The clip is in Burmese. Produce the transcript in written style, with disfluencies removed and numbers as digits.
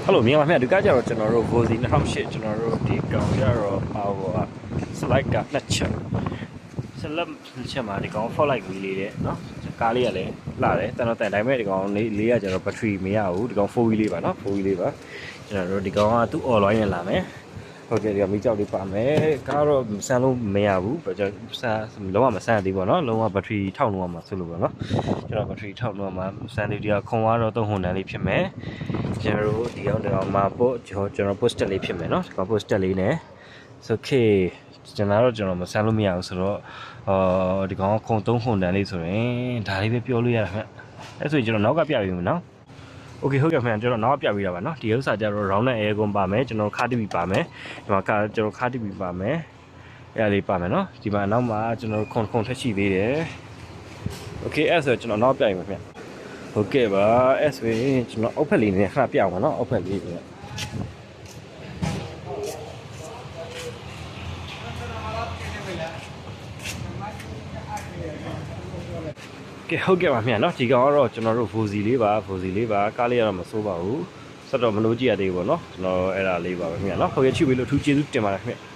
Hello မြန်မာခင်ဗျာဒီကကြတော့ကျွန်တော်တို့ Vozi 2008ကျွန်တော်တို့ဒီကောင်ကြတော့ပါဘော slide ကလက်ချက်ဆက်လက်ချက်မှာဒီကောင် fault light ကြီးလေးတဲ့เนาะကားလေးကလည်းလှတယ်တန်တော့တန်တိုင်းမဲ့ဒီကောင်လေးကကျတော့ battery မရဘူးဒီကောင် 4 wheel လေးပါเนาะ4 wheel လေးပါကျွန်တော်တို့ဒီကောင်ကသူ့ online နဲ့လာမယ်ဟုတ်ကဲ့ဒီကမိကြောက်လေးပါမယ်ကားတော့ဆန်းလို့မရဘူးကျွန်တော်ဆန်းလုံးဝမဆန်းသေးဘူးเนาะလုံးဝ battery ထောက်လို့မှာဆိုလို့ပေါ့เนาะကျွန်တော် battery ထောက်လို့မှာဆန်းသေးဒီကခုံကတော့3ဟွန်တန်လေးဖြစ်မယ်ကျွန်တော်တို့ဒီအောင်မှာပို့ကျွန်တော် post လေးဖြစ်မယ်เนาะဒီကောင် post လေးနဲ့ okay ကျွန်တော်မဆန်းလို့မရဘူးဆိုတော့ဒီကောင်ခုံ3ဟွန်တန်လေးဆိုရင်ဒါလေးပဲပြောလို့ရတာခင်ဗျအဲ့ဆိုရင်ကျွန်တော်နောက်ကပြပြီးမယ်เนาะโอเคဟုတ်ကဲ့ခင်ဗျကျွန်တော်နောက်ကပြပေးတာပါเนาะဒီဥစ္စာကျတော့ round နဲ့ air con ပါမယ်ကျွန်တော်ခါတီဗီပါမယ်ဒီမှာကျွန်တော်ခါတီဗီပါမယ်အဲ့ဒါလေးပါမယ်เนาะဒီမှာနောက်မှာကျွန်တော်ခုံထက်ရှိသေးတယ်โอเคအဲ့ဆိုကျွန်တော်နောက်ပြရင်ပါခင်ဗျဟုတ်ကဲ့ပါအဲ့ဆိုရင်ကျွန်တော်အောက်ဖက်လေးနဲ့ခဏပြအောင်ပါเนาะအောက်ဖက်လေးပြကဲဟုတ်ကဲ့ပါခင်ဗျာเนาะဒီကောင်ကတော့ကျွန်တော်တို့ Vozi လေးပါကားလေးကတော့မစိုးပါဘူးဆက်တော့မလို့ကြည့်ရသေးဘူးပေါ့เนาะကျွန်တော်အဲ့ဒါလေးပါပဲခင်ဗျာเนาะဟုတ်ကဲ့ချစ်ပြီးလို့ထူးကျေးဇူးတင်ပါတယ်ခင်ဗျာ